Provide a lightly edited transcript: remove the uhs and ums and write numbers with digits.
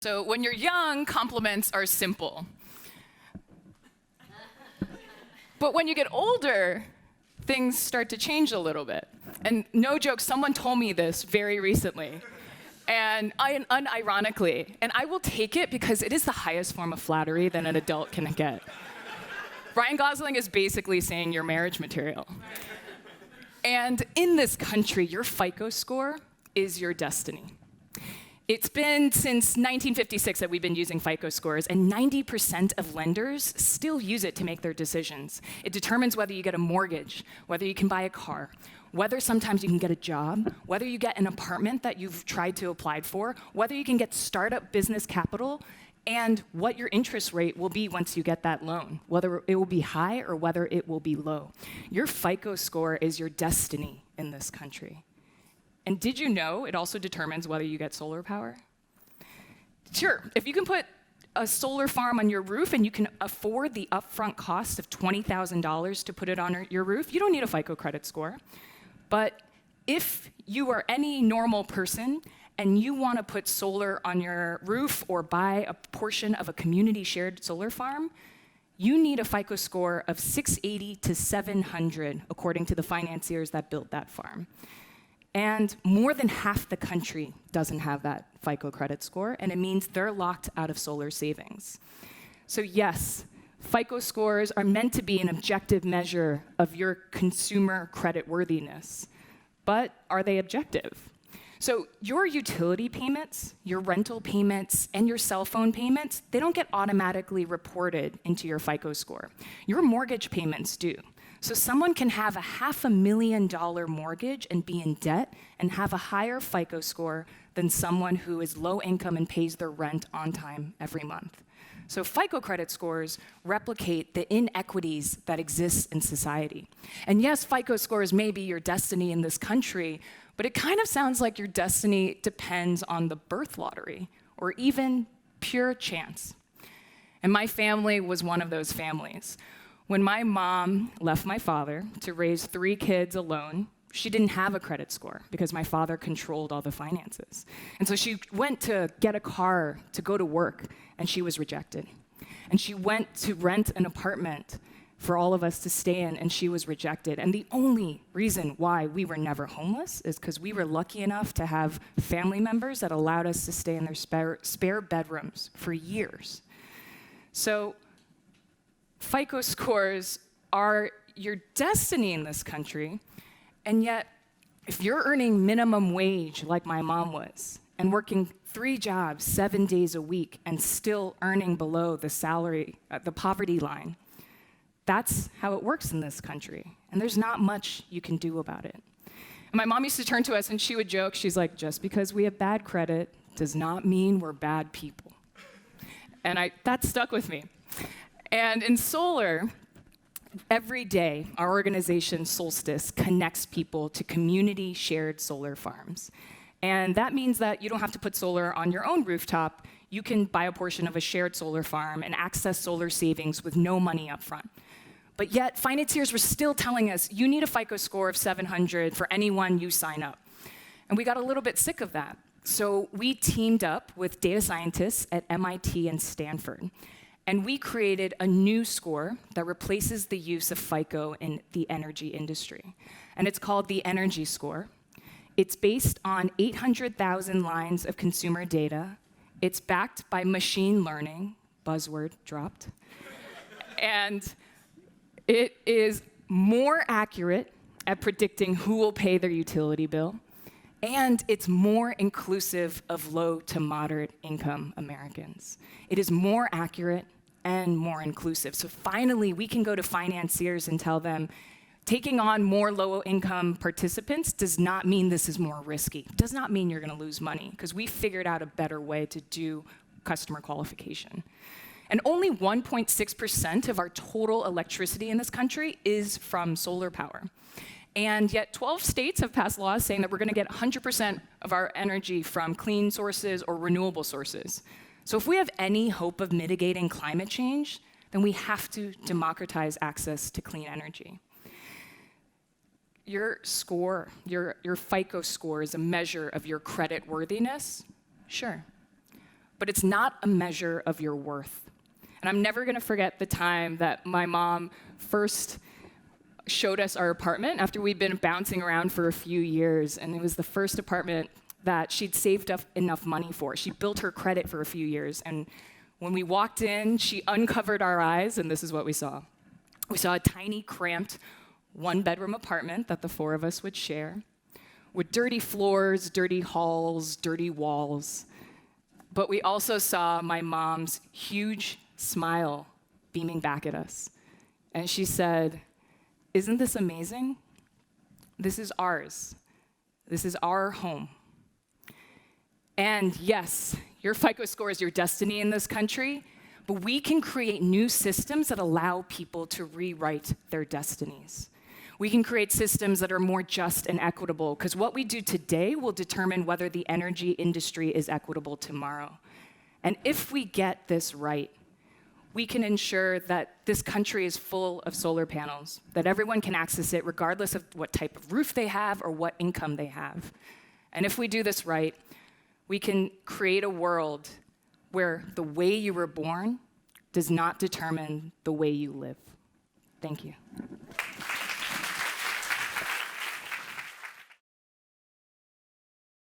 So when you're young, compliments are simple. But when you get older, things start to change a little bit. And no joke, someone told me this very recently, and unironically, and I will take it because it is the highest form of flattery that an adult can get. Ryan Gosling is basically saying you're marriage material. And in this country, your FICO score is your destiny. It's been since 1956 that we've been using FICO scores, and 90% of lenders still use it to make their decisions. It determines whether you get a mortgage, whether you can buy a car, whether sometimes you can get a job, whether you get an apartment that you've tried to apply for, whether you can get startup business capital, and what your interest rate will be once you get that loan, whether it will be high or whether it will be low. Your FICO score is your destiny in this country. And did you know it also determines whether you get solar power? Sure, if you can put a solar farm on your roof and you can afford the upfront cost of $20,000 to put it on your roof, you don't need a FICO credit score. But if you are any normal person and you want to put solar on your roof or buy a portion of a community shared solar farm, you need a FICO score of 680 to 700, according to the financiers that built that farm. And more than half the country doesn't have that FICO credit score, and it means they're locked out of solar savings. So yes, FICO scores are meant to be an objective measure of your consumer creditworthiness, but are they objective? So your utility payments, your rental payments, and your cell phone payments, they don't get automatically reported into your FICO score. Your mortgage payments do. So someone can have a $500,000 mortgage and be in debt and have a higher FICO score than someone who is low income and pays their rent on time every month. So FICO credit scores replicate the inequities that exist in society. And yes, FICO scores may be your destiny in this country, but it kind of sounds like your destiny depends on the birth lottery or even pure chance. And my family was one of those families. When my mom left my father to raise 3 kids alone, she didn't have a credit score because my father controlled all the finances. And so she went to get a car to go to work, and she was rejected. And she went to rent an apartment for all of us to stay in, and she was rejected. And the only reason why we were never homeless is because we were lucky enough to have family members that allowed us to stay in their spare bedrooms for years. So FICO scores are your destiny in this country, and yet if you're earning minimum wage like my mom was and working 3 jobs 7 days a week and still earning below the salary, the poverty line, that's how it works in this country, and there's not much you can do about it. And my mom used to turn to us and she would joke, she's like, just because we have bad credit does not mean we're bad people. And that stuck with me. And in solar, every day, our organization, Solstice, connects people to community shared solar farms. And that means that you don't have to put solar on your own rooftop. You can buy a portion of a shared solar farm and access solar savings with no money up front. But yet, financiers were still telling us, you need a FICO score of 700 for anyone you sign up. And we got a little bit sick of that. So we teamed up with data scientists at MIT and Stanford. And we created a new score that replaces the use of FICO in the energy industry. And it's called the EnergyScore. It's based on 800,000 lines of consumer data. It's backed by machine learning, buzzword dropped. And it is more accurate at predicting who will pay their utility bill. And it's more inclusive of low to moderate income Americans. It is more accurate and more inclusive. So finally, we can go to financiers and tell them, taking on more low-income participants does not mean this is more risky. Does not mean you're gonna lose money, because we figured out a better way to do customer qualification. And only 1.6% of our total electricity in this country is from solar power. And yet 12 states have passed laws saying that we're gonna get 100% of our energy from clean sources or renewable sources. So if we have any hope of mitigating climate change, then we have to democratize access to clean energy. Your score, your FICO score is a measure of your credit worthiness, sure. but it's not a measure of your worth. And I'm never gonna forget the time that my mom first showed us our apartment after we'd been bouncing around for a few years, and it was the first apartment that she'd saved up enough money for. She built her credit for a few years, and when we walked in, she uncovered our eyes, and this is what we saw. We saw a tiny, cramped, one-bedroom apartment that the four of us would share, with dirty floors, dirty halls, dirty walls. But we also saw my mom's huge smile beaming back at us. And she said, "Isn't this amazing? This is ours. This is our home." And yes, your FICO score is your destiny in this country, but we can create new systems that allow people to rewrite their destinies. We can create systems that are more just and equitable, because what we do today will determine whether the energy industry is equitable tomorrow. And if we get this right, we can ensure that this country is full of solar panels, that everyone can access it regardless of what type of roof they have or what income they have. And if we do this right, we can create a world where the way you were born does not determine the way you live. Thank you.